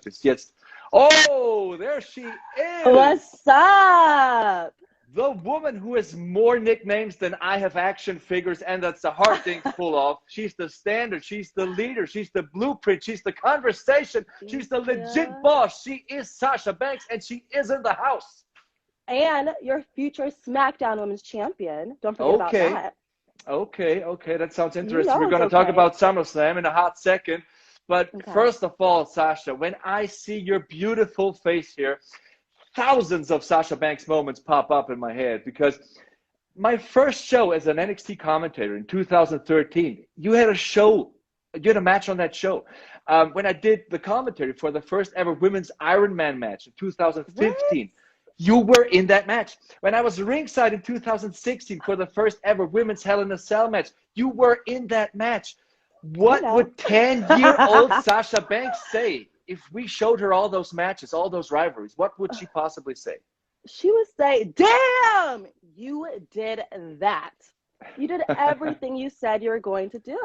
ist jetzt. Oh, there she is. What's up? The woman who has more nicknames than I have action figures, and that's a hard thing to pull off. She's the standard. She's the leader. She's the blueprint. She's the conversation. She's the legit boss. She is Sasha Banks, and she is in the house. And your future Smackdown Women's Champion. Don't forget about that. Okay. That sounds interesting. We're going to talk about SummerSlam in a hot second. But first of all, Sasha, when I see your beautiful face here, thousands of Sasha Banks moments pop up in my head, because my first show as an NXT commentator in 2013, you had a match on that show. When I did the commentary for the first ever women's Iron Man match in 2015, you were in that match. When I was ringside in 2016 for the first ever women's Hell in a Cell match, you were in that match. What would 10-year-old Sasha Banks say if we showed her all those matches, all those rivalries? What would she possibly say? She would say, damn, you did that. You did everything you said you were going to do.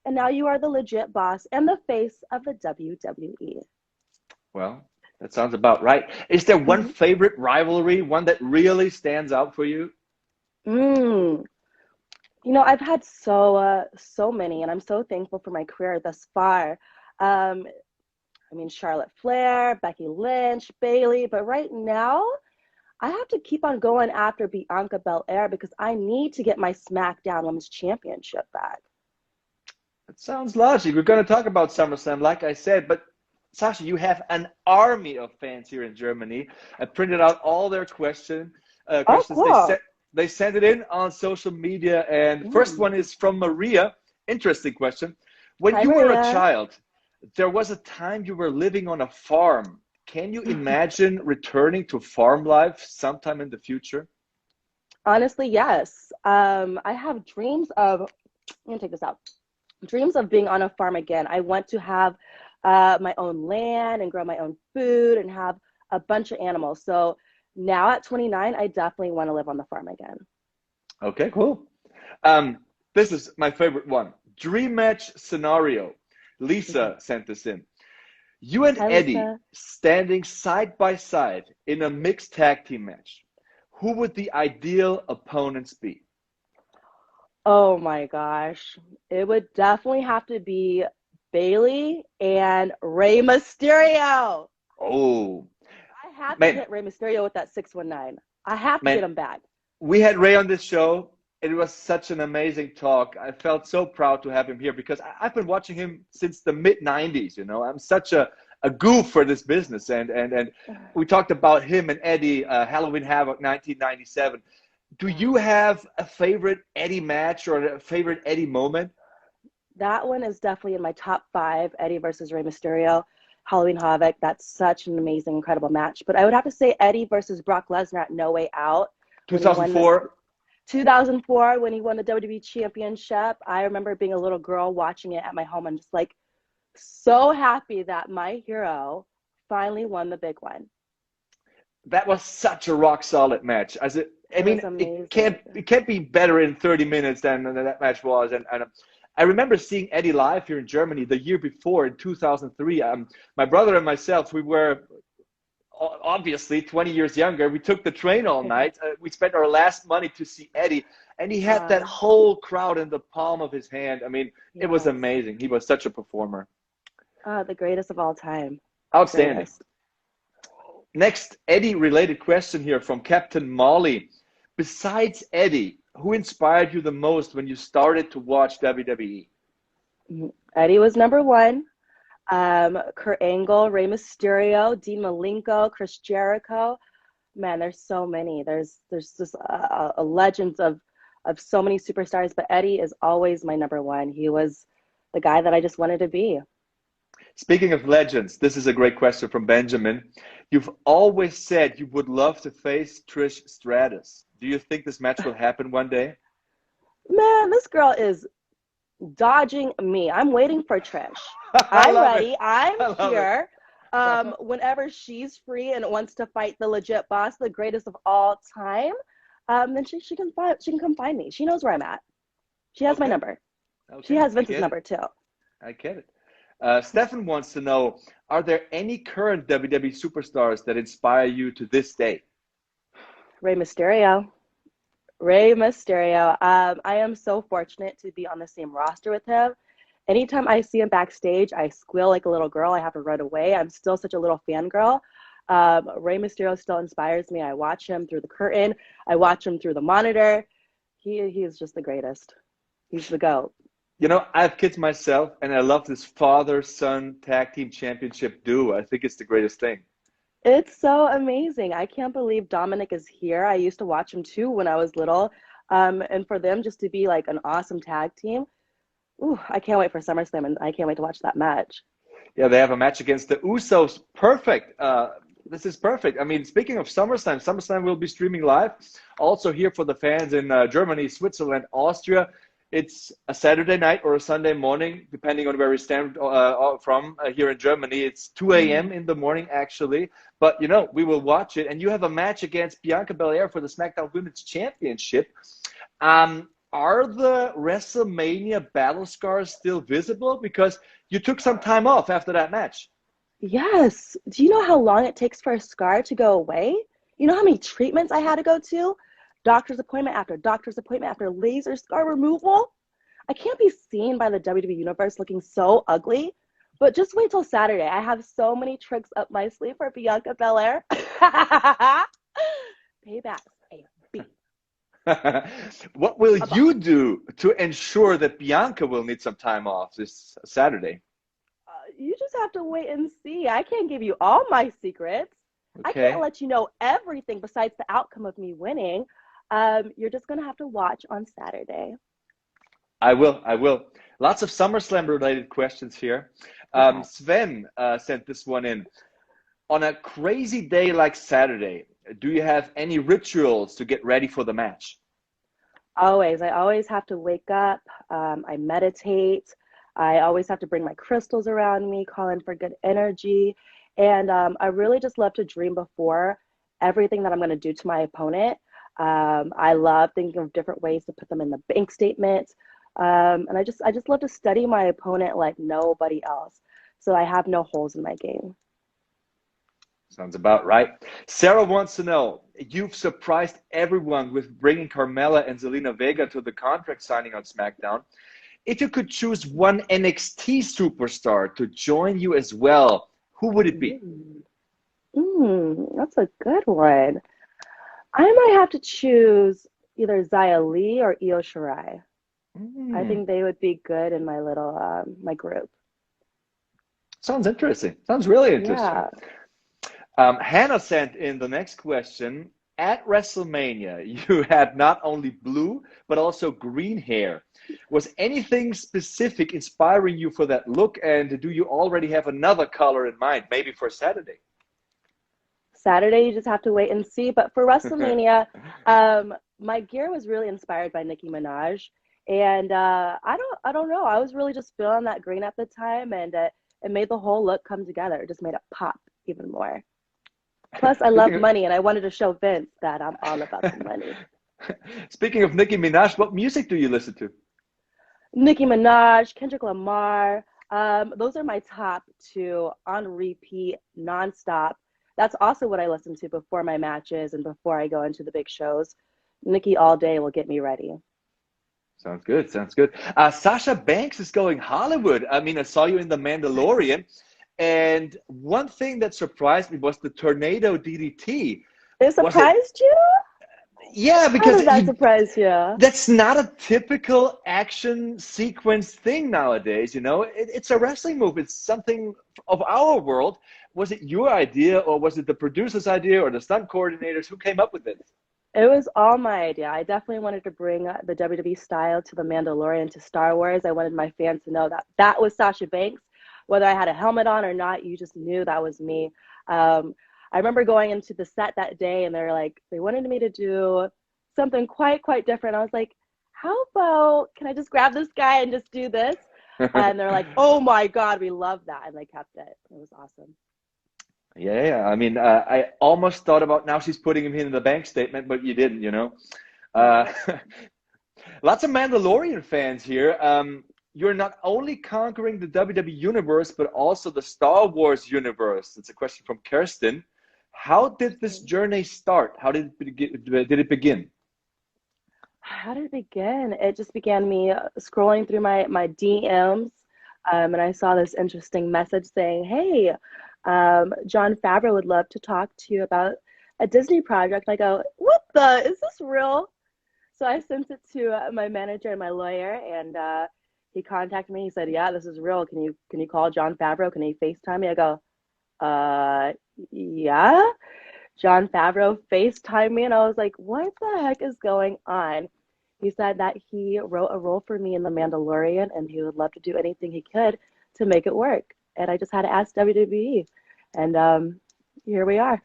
And now you are the legit boss and the face of the WWE. Well, that sounds about right. Is there one favorite rivalry, one that really stands out for you? You know, I've had so many, and I'm so thankful for my career thus far. I mean, Charlotte Flair, Becky Lynch, Bayley, but right now, I have to keep on going after Bianca Belair because I need to get my SmackDown Women's Championship back. It sounds logical. We're going to talk about SummerSlam, like I said, but Sasha, you have an army of fans here in Germany. I printed out all their questions. Cool. They sent it in on social media, and the first one is from Maria. Interesting question. When you were a child, there was a time you were living on a farm. Can you imagine returning to farm life sometime in the future? Honestly, yes. I have dreams of, I'm going to take this out, dreams of being on a farm again. I want to have my own land and grow my own food and have a bunch of animals. So now at 29, I definitely want to live on the farm again. Okay, cool. This is my favorite one. Dream match scenario. Lisa sent this in. You and Eddie standing side by side in a mixed tag team match. Who would the ideal opponents be? Oh my gosh. It would definitely have to be Bayley and Rey Mysterio. Oh. I have to hit Rey Mysterio with that 619. I have to get him back. We had Rey on this show. It was such an amazing talk. I felt so proud to have him here because I've been watching him since the mid-90s, you know. I'm such a goof for this business. And we talked about him and Eddie, Halloween Havoc 1997. Do you have a favorite Eddie match or a favorite Eddie moment? That one is definitely in my top 5, Eddie versus Rey Mysterio. Halloween Havoc, that's such an amazing, incredible match. But I would have to say Eddie versus Brock Lesnar at No Way Out. 2004? 2004, when he won the WWE Championship. I remember being a little girl watching it at my home and just like so happy that my hero finally won the big one. That was such a rock solid match. It can't be better in 30 minutes than that match was. And I remember seeing Eddie live here in Germany the year before in 2003. My brother and myself, we were obviously 20 years younger. We took the train all night. We spent our last money to see Eddie, and he had that whole crowd in the palm of his hand. I mean, it was amazing. He was such a performer. The greatest of all time. Outstanding. Next Eddie-related question here from Captain Molly. Besides Eddie, who inspired you the most when you started to watch WWE? Eddie was number 1. Kurt Angle, Rey Mysterio, Dean Malenko, Chris Jericho. Man, there's so many. There's just a legend of so many superstars, but Eddie is always my number 1. He was the guy that I just wanted to be. Speaking of legends, this is a great question from Benjamin. You've always said you would love to face Trish Stratus. Do you think this match will happen one day? Man, this girl is dodging me. I'm waiting for Trish. I'm ready. I'm here. Whenever she's free and wants to fight the legit boss, the greatest of all time, then she can come find me. She knows where I'm at. She has my number. She has Vince's number too. I get it. Stefan wants to know, are there any current WWE superstars that inspire you to this day? Rey Mysterio. Rey Mysterio. I am so fortunate to be on the same roster with him. Anytime I see him backstage, I squeal like a little girl. I have to run away. I'm still such a little fangirl. Rey Mysterio still inspires me. I watch him through the curtain. I watch him through the monitor. He is just the greatest. He's the GOAT. You know, I have kids myself, and I love this father-son tag team championship duo. I think it's the greatest thing. It's so amazing. I can't believe Dominic is here. I used to watch him too when I was little. And for them just to be like an awesome tag team, ooh, I can't wait for SummerSlam, and I can't wait to watch that match. Yeah, they have a match against the Usos. Perfect. This is perfect. I mean, speaking of SummerSlam, SummerSlam will be streaming live. Also here for the fans in Germany, Switzerland, Austria. It's a Saturday night or a Sunday morning, depending on where we stand from here in Germany. It's 2 a.m. in the morning, actually. But, you know, we will watch it. And you have a match against Bianca Belair for the Smackdown Women's Championship. Are the WrestleMania battle scars still visible? Because you took some time off after that match. Yes. Do you know how long it takes for a scar to go away? You know how many treatments I had to go to? Doctor's appointment after laser scar removal. I can't be seen by the WWE Universe looking so ugly. But just wait till Saturday. I have so many tricks up my sleeve for Bianca Belair. Payback. What will you do to ensure that Bianca will need some time off this Saturday? You just have to wait and see. I can't give you all my secrets. Okay. I can't let you know everything besides the outcome of me winning. You're just going to have to watch on Saturday. I will. Lots of SummerSlam related questions here. Okay. Sven sent this one in. On a crazy day like Saturday, do you have any rituals to get ready for the match? Always. I always have to wake up. I meditate. I always have to bring my crystals around me, call in for good energy. And I really just love to dream before everything that I'm going to do to my opponent. I love thinking of different ways to put them in the bank statement. And I just love to study my opponent like nobody else. So I have no holes in my game. Sounds about right. Sarah wants to know, you've surprised everyone with bringing Carmella and Zelina Vega to the contract signing on SmackDown. If you could choose one NXT superstar to join you as well, who would it be? That's a good one. I might have to choose either Xia Li or Io Shirai. I think they would be good in my little my group. Sounds interesting. Sounds really interesting. Yeah. Hannah sent in the next question. At WrestleMania, you had not only blue, but also green hair. Was anything specific inspiring you for that look? And do you already have another color in mind, maybe for Saturday? Saturday, you just have to wait and see. But for WrestleMania, my gear was really inspired by Nicki Minaj. And I don't know. I was really just feeling that green at the time. And it made the whole look come together. It just made it pop even more. Plus, I love money, and I wanted to show Vince that I'm all about the money. Speaking of Nicki Minaj, what music do you listen to? Nicki Minaj, Kendrick Lamar. Those are my top two on repeat, nonstop. That's also what I listen to before my matches and before I go into the big shows. Nicki all day will get me ready. Sounds good. Sounds good. Sasha Banks is going Hollywood. I mean, I saw you in The Mandalorian. And one thing that surprised me was the tornado DDT. It surprised you? Yeah, because how did that surprise you? That's not a typical action sequence thing nowadays. You know, it's a wrestling move. It's something of our world. Was it your idea, or was it the producer's idea, or the stunt coordinators? Who came up with it? It was all my idea. I definitely wanted to bring the WWE style to The Mandalorian, to Star Wars. I wanted my fans to know that that was Sasha Banks. Whether I had a helmet on or not, you just knew that was me. I remember going into the set that day, and they wanted me to do something quite different. I was like, how about, can I just grab this guy and just do this? And they're like, oh my God, we love that. And they kept it. It was awesome. Yeah. I mean, I almost thought about now she's putting him in the bank statement, but you didn't, you know. Lots of Mandalorian fans here. you're not only conquering the WWE universe, but also the Star Wars universe. It's a question from Kirsten. How did this journey start? How did it begin? How did it begin? It just began me scrolling through my DMs, and I saw this interesting message saying, hey, Jon Favreau would love to talk to you about a Disney project. I go, is this real? So I sent it to my manager and my lawyer, and he contacted me. He said, yeah, this is real. Can you call Jon Favreau? Can he FaceTime me? I go, yeah. Jon Favreau FaceTimed me, and I was like, what the heck is going on? He said that he wrote a role for me in The Mandalorian, and he would love to do anything he could to make it work. And I just had to ask WWE, and here we are.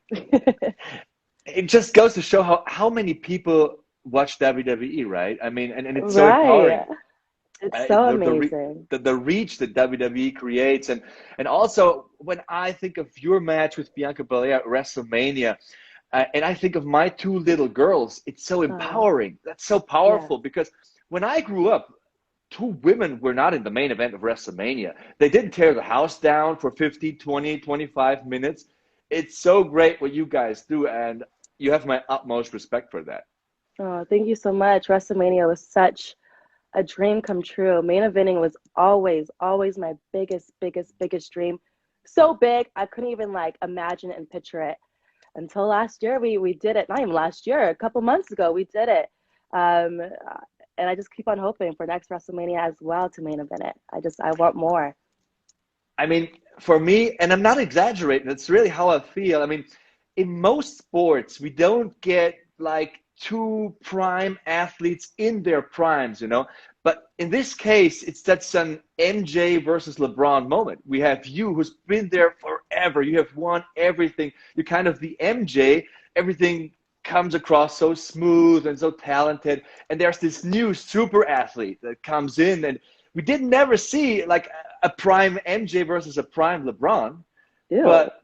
It just goes to show how many people watch WWE, right? I mean, and it's so empowering. It's so amazing. The reach that WWE creates. And also, when I think of your match with Bianca Belair at WrestleMania, and I think of my two little girls, it's so empowering. That's so powerful, because when I grew up, two women were not in the main event of WrestleMania. They didn't tear the house down for 15, 20, 25 minutes. It's so great what you guys do, and you have my utmost respect for that. Oh, thank you so much. WrestleMania was such a dream come true. Main eventing was always my biggest dream. So big, I couldn't even imagine it and picture it. Until last year, we did it. Not even last year, a couple months ago, we did it. And I just keep on hoping for next WrestleMania as well to main event it. I want more. I mean, for me, and I'm not exaggerating, it's really how I feel. I mean, in most sports, we don't get two prime athletes in their primes, you know. But in this case, that's an MJ versus LeBron moment. We have you, who's been there forever. You have won everything. You're kind of the MJ. Everything comes across so smooth and so talented. And there's this new super athlete that comes in, and we didn't never see a prime MJ versus a prime LeBron. Ew. But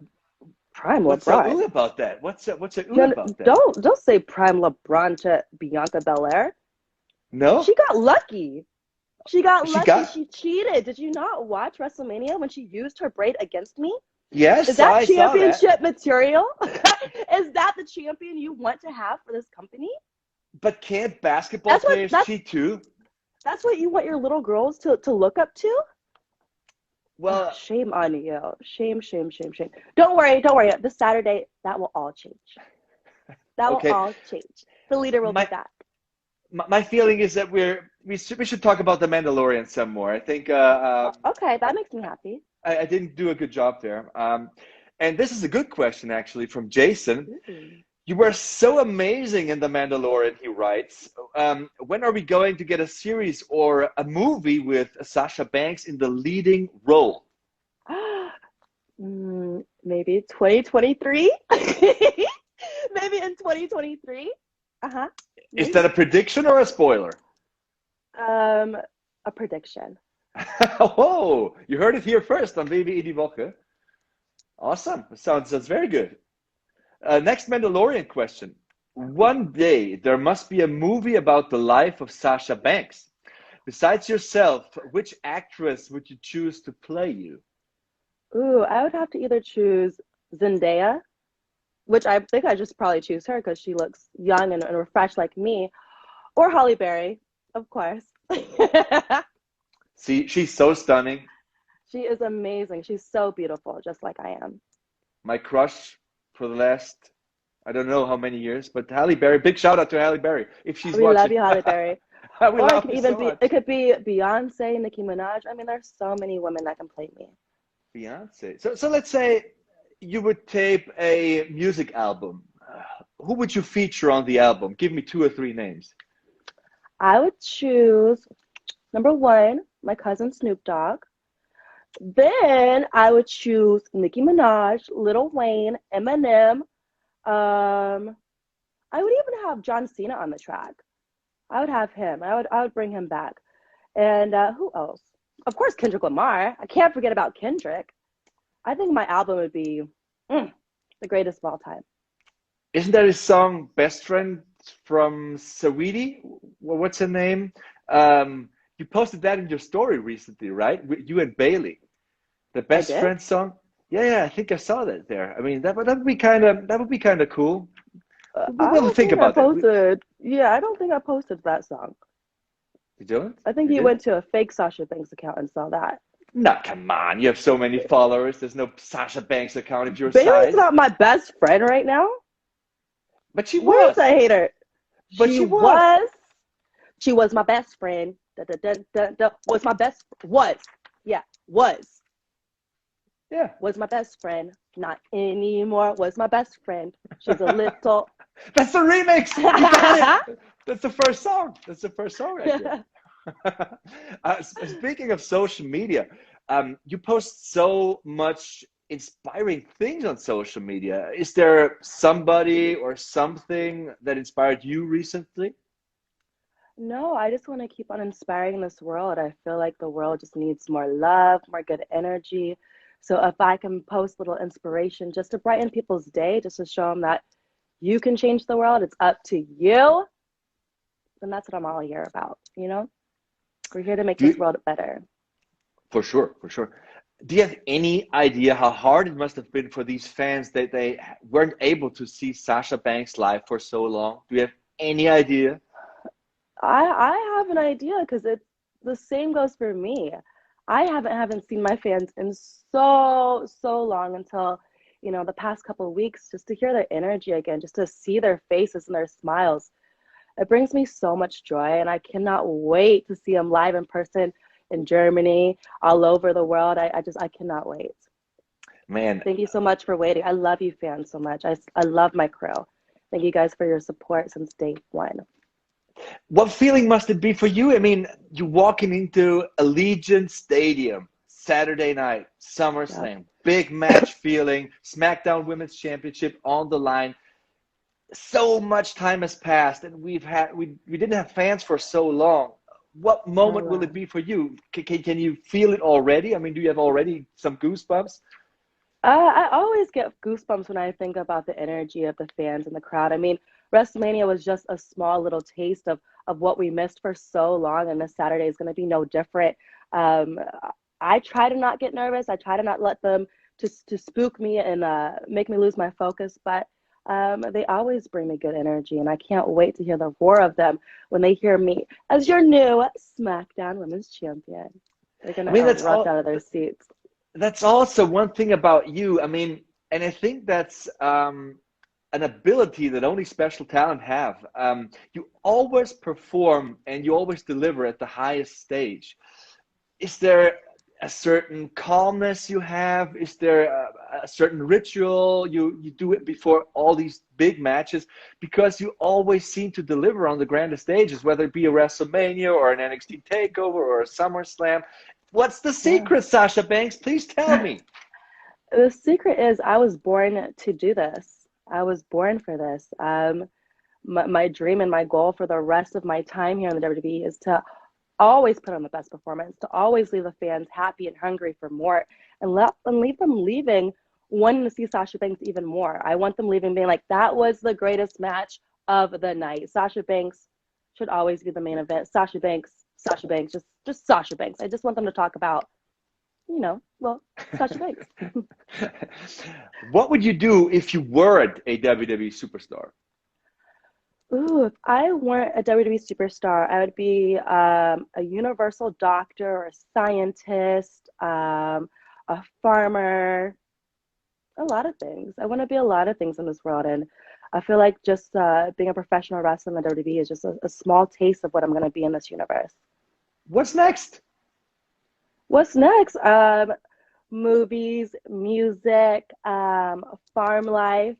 prime what's LeBron. so ooh about that? What's so ooh about that? Don't say prime LeBron to Bianca Belair. No? She got lucky. She cheated. Did you not watch WrestleMania when she used her braid against me? Yes, Is that I championship saw that. material? Is that the champion you want to have for this company? But can't basketball players cheat too? That's what you want your little girls to look up to? Well, shame on you. Shame. Don't worry. This Saturday, that will all change. That will all change. The leader will be back. My feeling is that we should talk about The Mandalorian some more. I think. Okay, that makes me happy. I didn't do a good job there. And this is a good question, actually, from Jason. You were so amazing in The Mandalorian, he writes. When are we going to get a series or a movie with Sasha Banks in the leading role? Maybe 2023? Maybe in 2023? Uh-huh. Is that a prediction or a spoiler? A prediction. Oh, you heard it here first on WWE Die Woche. Awesome. Sounds very good. Next Mandalorian question. One day there must be a movie about the life of Sasha Banks. Besides yourself, which actress would you choose to play you? Ooh, I would have to either choose Zendaya, which I think I just probably choose her because she looks young and refreshed like me, or Halle Berry, of course. See, she's so stunning. She is amazing. She's so beautiful, just like I am. My crush for the last, I don't know how many years, but Halle Berry. Big shout out to Halle Berry if she's watching. We love you, Halle Berry. Or it could even be it could be Beyonce, Nicki Minaj. I mean, there's so many women that can play me. Beyonce. So let's say you would tape a music album. Who would you feature on the album? Give me 2 or 3 names. I would choose number 1, my cousin Snoop Dogg. Then I would choose Nicki Minaj, Lil Wayne, Eminem. I would even have John Cena on the track. I would have him. I would bring him back. And who else? Of course, Kendrick Lamar. I can't forget about Kendrick. I think my album would be the greatest of all time. Isn't that his song "Best Friend" from Saweetie? What's her name? You posted that in your story recently, right? With you and Bailey, the best friend song. Yeah, I think I saw that there. I mean, that would be kind of cool. We'll think about that. Yeah, I don't think I posted that song. You don't? I think you went to a fake Sasha Banks account and saw that. No, come on. You have so many followers. There's no Sasha Banks account of your Bailey's size. not my best friend right now. But she was. was. I hate her. But she was. She was my best friend. Was my best. Was. Yeah. Was. Yeah. Was my best friend. Not anymore. Was my best friend. She's a little. That's the remix. You got it. That's the first song. That's the first song right there. Speaking of social media, you post so much inspiring things on social media. Is there somebody or something that inspired you recently? No, I just want to keep on inspiring this world. I feel like the world just needs more love, more good energy. So if I can post little inspiration just to brighten people's day, just to show them that you can change the world, it's up to you, then that's what I'm all here about, you know? We're here to make this world better. For sure, for sure. Do you have any idea how hard it must have been for these fans that they weren't able to see Sasha Banks live for so long? Do you have any idea? I have an idea, because the same goes for me. I haven't seen my fans in so long, until, you know, the past couple of weeks, just to hear their energy again, just to see their faces and their smiles. It brings me so much joy, and I cannot wait to see them live in person in Germany, all over the world. I cannot wait. Man. Thank you so much for waiting. I love you fans so much. I love my crew. Thank you guys for your support since day one. What feeling must it be for you? I mean, you walking into Allegiant Stadium, Saturday night, SummerSlam, big match feeling, Smackdown Women's Championship on the line. So much time has passed, and we didn't have fans for so long. What moment will it be for you? Can you feel it already? I mean, do you have already some goosebumps? I always get goosebumps when I think about the energy of the fans and the crowd. I mean, Wrestlemania was just a small little taste of what we missed for so long, and this Saturday is going to be no different. I try to not get nervous. I try to not let them to spook me and make me lose my focus, but they always bring me good energy, and I can't wait to hear the roar of them when they hear me as your new Smackdown Women's Champion. They're going to rush out of their seats. That's also one thing about you. I mean, and I think that's an ability that only special talent have. You always perform and you always deliver at the highest stage. Is there a certain calmness you have? Is there a certain ritual you do it before all these big matches? Because you always seem to deliver on the grandest stages, whether it be a WrestleMania or an NXT TakeOver or a SummerSlam. What's the secret, Sasha Banks? Please tell me. The secret is I was born to do this. I was born for this. My dream and my goal for the rest of my time here in the WWE is to always put on the best performance, to always leave the fans happy and hungry for more, and leave them leaving wanting to see Sasha Banks even more. I want them leaving being like, that was the greatest match of the night. Sasha Banks should always be the main event. Sasha Banks, just Sasha Banks. I just want them to talk about, you know, well, Sasha Banks. What would you do if you weren't a WWE superstar? Ooh, if I weren't a WWE superstar, I would be a universal doctor, a scientist, a farmer, a lot of things. I want to be a lot of things in this world, and I feel like just being a professional wrestler in the WWE is just a small taste of what I'm going to be in this universe. What's next? What's next? Movies, music, farm life.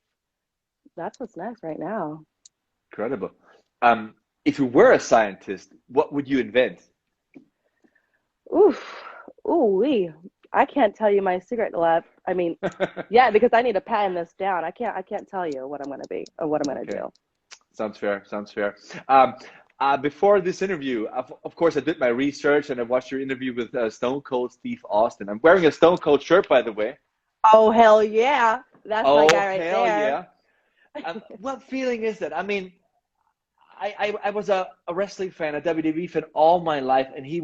That's what's next right now. Incredible. If you were a scientist, what would you invent? Ooh, I can't tell you my secret lab. I mean, yeah, because I need to patent this down. I can't tell you what I'm going to be or what I'm going to do. Sounds fair. Before this interview, of course, I did my research and I watched your interview with Stone Cold Steve Austin. I'm wearing a Stone Cold shirt, by the way. Oh, hell yeah. That's my guy right there. Yeah. What feeling is that? I mean, I was a wrestling fan, a WWE fan all my life, and he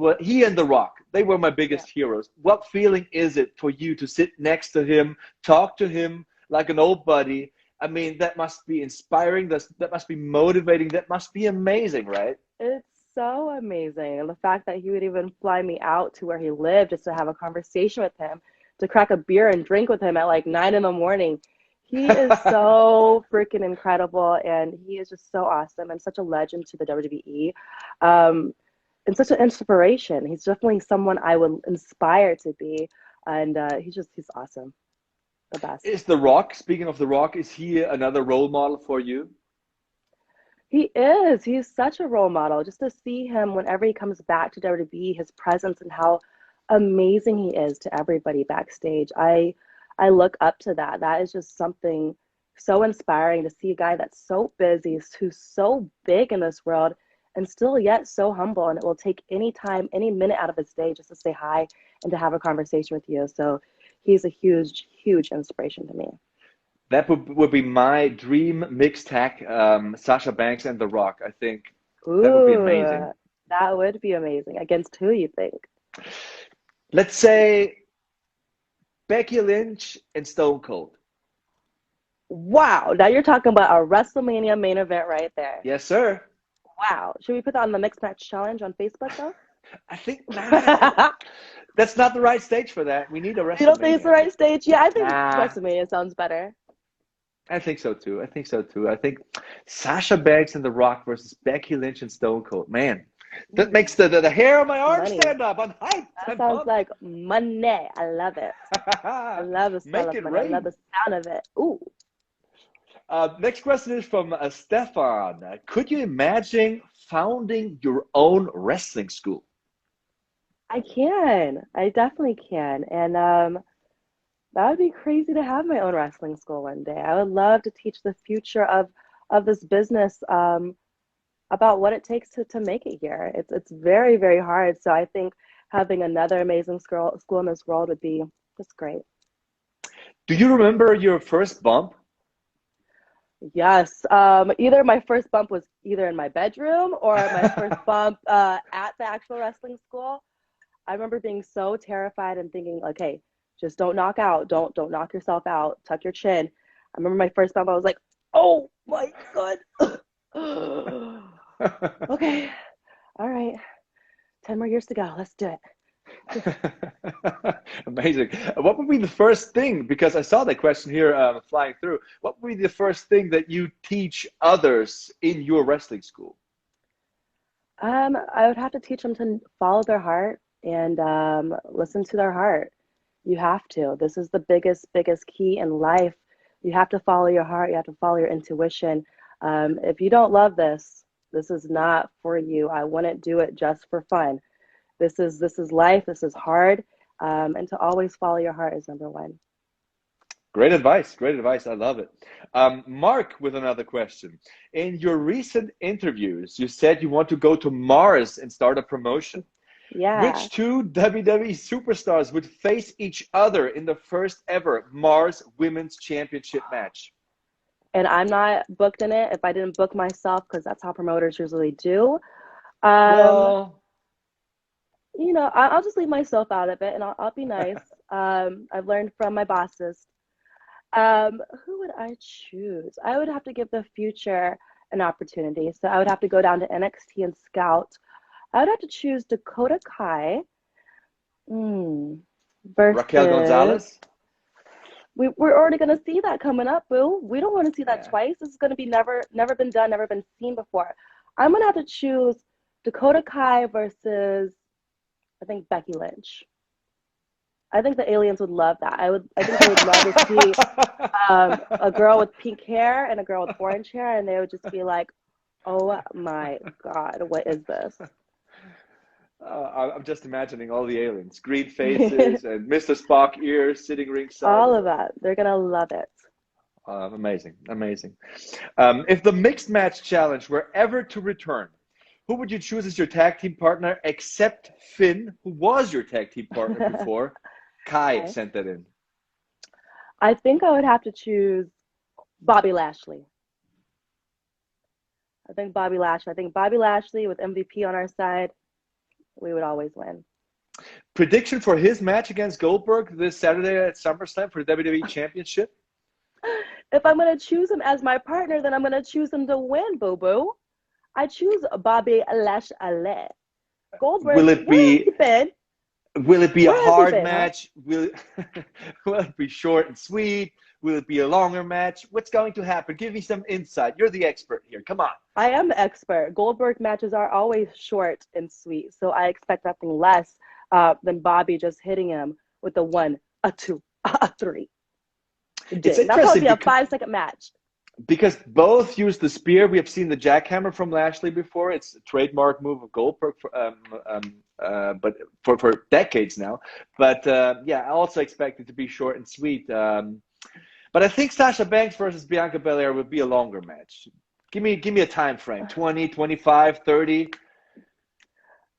and The Rock, they were my biggest heroes. What feeling is it for you to sit next to him, talk to him like an old buddy? I mean, that must be inspiring. That must be motivating. That must be amazing, right? It's so amazing. And the fact that he would even fly me out to where he lived just to have a conversation with him, to crack a beer and drink with him at like 9 in the morning. He is so freaking incredible, and he is just so awesome and such a legend to the WWE, and such an inspiration. He's definitely someone I would inspire to be, and he's awesome, the best. Is The Rock, speaking of The Rock, is he another role model for you? He is. He's such a role model. Just to see him whenever he comes back to WWE, his presence and how amazing he is to everybody backstage. I look up to that. That is just something so inspiring to see a guy that's so busy, who's so big in this world, and still yet so humble. And it will take any time, any minute out of his day just to say hi and to have a conversation with you. So he's a huge, huge inspiration to me. That would be my dream mixed tag, Sasha Banks and The Rock. I think that would be amazing. That would be amazing. Against who, you think? Let's say Becky Lynch and Stone Cold. Wow. Now you're talking about a WrestleMania main event right there. Yes, sir. Wow. Should we put that on the Mixed Match Challenge on Facebook, though? I think that's not the right stage for that. We need a WrestleMania. You don't think it's the right stage? Yeah, I think WrestleMania sounds better. I think so, too. I think Sasha Banks and The Rock versus Becky Lynch and Stone Cold. Man, that makes the hair on my arm stand up. I'm hyped. That sounds like money. I love it. I love the smell of money. I love the sound of it. Ooh. Next question is from Stefan. Could you imagine founding your own wrestling school? I can. I definitely can. And that would be crazy to have my own wrestling school one day. I would love to teach the future of this business about what it takes to make it here. It's very, very hard. So I think having another amazing school in this world would be just great. Do you remember your first bump? Yes. Either my first bump was either in my bedroom or my first bump at the actual wrestling school. I remember being so terrified and thinking, like, hey, just don't knock out. Don't knock yourself out. Tuck your chin. I remember my first bump. I was like, oh my God. Okay. All right. 10 more years to go. Let's do it. Amazing. What would be the first thing, because I saw that question here flying through, what would be the first thing that you teach others in your wrestling school? I would have to teach them to follow their heart and listen to their heart. You have to. This is the biggest key in life. You have to follow your heart. You have to follow your intuition. If you don't love this is not for you. I wouldn't do it just for fun. This is life. This is hard. And to always follow your heart is number one. Great advice. Great advice. I love it. Mark with another question. In your recent interviews, you said you want to go to Mars and start a promotion. Yeah. Which two WWE superstars would face each other in the first ever Mars Women's Championship match? And I'm not booked in it if I didn't book myself, because that's how promoters usually do. Well, you know, I'll just leave myself out of it, and I'll be nice. I've learned from my bosses. Who would I choose? I would have to give the future an opportunity. So I would have to go down to NXT and scout. I would have to choose Dakota Kai versus Raquel Gonzalez. We're already going to see that coming up, boo. We don't want to see that twice. This is going to be never been done, never been seen before. I'm going to have to choose Dakota Kai versus, I think, Becky Lynch. I think the aliens would love that. I think they would love to see a girl with pink hair and a girl with orange hair, and they would just be like, oh my God, what is this? I'm just imagining all the aliens, green faces and Mr. Spock ears sitting ringside. All of that. They're going to love it. Amazing. If the Mixed Match Challenge were ever to return, who would you choose as your tag team partner except Finn, who was your tag team partner before? Kai sent that in. I think I would have to choose Bobby Lashley. I think Bobby Lashley. I think Bobby Lashley with MVP on our side, we would always win. Prediction for his match against Goldberg this Saturday at SummerSlam for the WWE Championship? If I'm going to choose him as my partner, then I'm going to choose him to win, boo-boo. I choose Bobby Lashley. Goldberg, will it be a hard match? Huh? Will it be short and sweet? Will it be a longer match? What's going to happen? Give me some insight. You're the expert here. Come on. I am the expert. Goldberg matches are always short and sweet, so I expect nothing less than Bobby just hitting him with a 1, a 2, a 3. It's That'll probably be a 5-second match. Because both use the spear. We have seen the jackhammer from Lashley before. It's a trademark move of Goldberg, but for decades now. But I also expect it to be short and sweet. But I think Sasha Banks versus Bianca Belair would be a longer match. Give me a time frame. 20, 25, 30.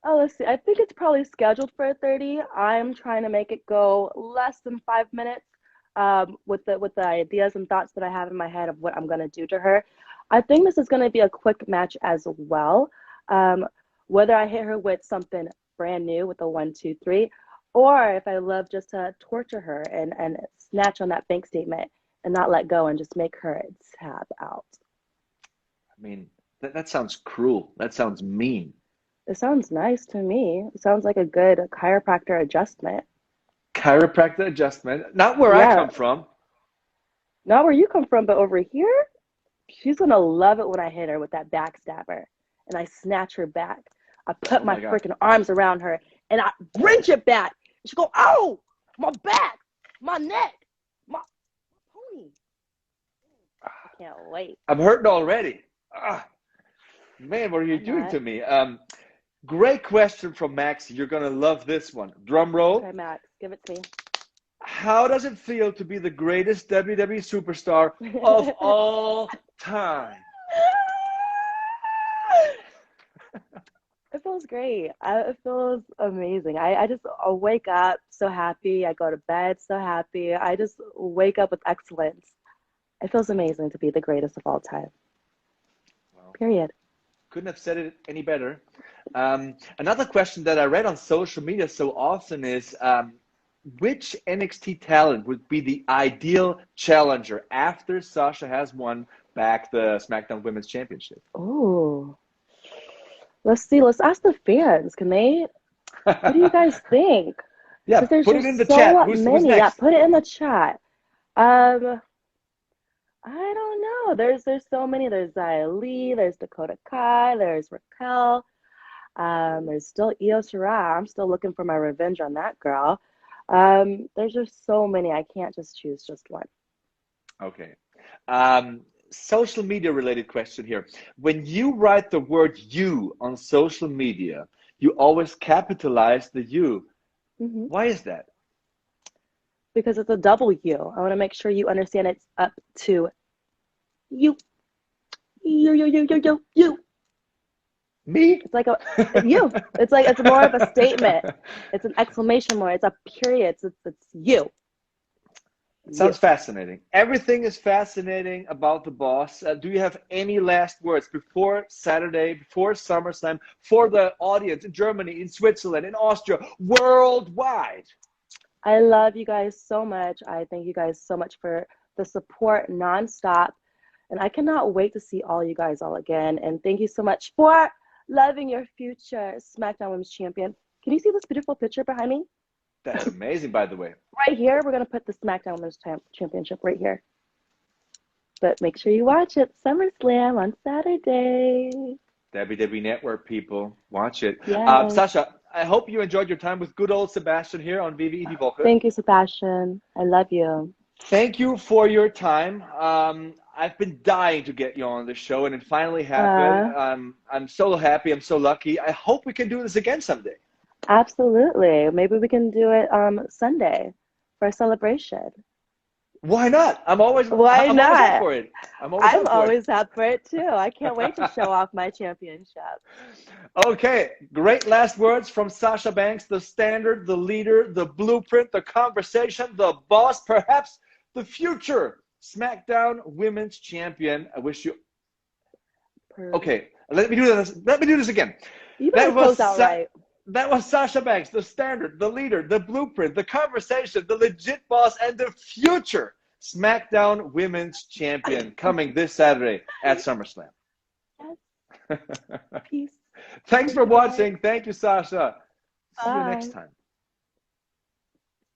Oh, let's see. I think it's probably scheduled for 30. I'm trying to make it go less than 5 minutes. With the ideas and thoughts that I have in my head of what I'm going to do to her. I think this is going to be a quick match as well. Whether I hit her with something brand new with a 1, 2, 3, or if I love just to torture her and snatch on that bank statement and not let go and just make her tap out. I mean, that sounds cruel. That sounds mean. It sounds nice to me. It sounds like a good chiropractor adjustment. Chiropractor adjustment. Not where I come from. Not where you come from, but over here, she's going to love it when I hit her with that backstabber. And I snatch her back. I put my freaking arms around her, and I wrench it back. She go, oh, my back, my neck, my pony. I can't wait. I'm hurting already. Man, what are you doing to me? Great question from Max. You're going to love this one. Drum roll. Okay, Max, give it to me. How does it feel to be the greatest WWE superstar of all time? It feels great. It feels amazing. I just wake up so happy. I go to bed so happy. I just wake up with excellence. It feels amazing to be the greatest of all time. Well, period. Couldn't have said it any better. Another question that I read on social media so often is, which NXT talent would be the ideal challenger after Sasha has won back the SmackDown Women's Championship? Oh, let's see. Let's ask the fans. Can they? What do you guys think? Yeah, put it in the chat. Who's next? Yeah, put it in the chat. I don't know. There's so many. There's Xia Li. There's Dakota Kai. There's Raquel. There's still Io Shirai. I'm still looking for my revenge on that girl. There's just so many. I can't just choose just one. Okay. Social media related question here. When you write the word "you" on social media, you always capitalize the "you." Mm-hmm. Why is that? Because it's a W. I want to make sure you understand it's up to you. You. Me? It's like you. It's like, it's more of a statement. It's an exclamation mark. It's a period. It's you. Sounds fascinating. Everything is fascinating about the boss. Do you have any last words before Saturday, before SummerSlam, for the audience in Germany, in Switzerland, in Austria, worldwide? I love you guys so much. I thank you guys so much for the support nonstop. And I cannot wait to see all you guys all again. And thank you so much for loving your future SmackDown Women's Champion. Can you see this beautiful picture behind me? That's amazing, by the way. Right here, we're going to put the SmackDown Women's Championship right here. But make sure you watch it. SummerSlam on Saturday. WWE Network, people. Watch it. Yes. Sasha, I hope you enjoyed your time with good old Sebastian here on WWE Die Woche. Thank you, Sebastian. I love you. Thank you for your time. I've been dying to get you on the show, and it finally happened. I'm so happy. I'm so lucky. I hope we can do this again someday. Absolutely. Maybe we can do it Sunday for a celebration. Why not? I'm always up for it. I'm always up for it too. I can't wait to show off my championship. Okay, great last words from Sasha Banks, the standard, the leader, the blueprint, the conversation, the boss, perhaps the future SmackDown Women's Champion. I wish you Okay, let me do this. Let me do this again. You better close out right. That was Sasha Banks, the standard, the leader, the blueprint, the conversation, the legit boss, and the future Smackdown Women's Champion, coming this Saturday at SummerSlam. Yes. Peace. Thanks for watching. Thank you, Sasha. See you Bye. next time.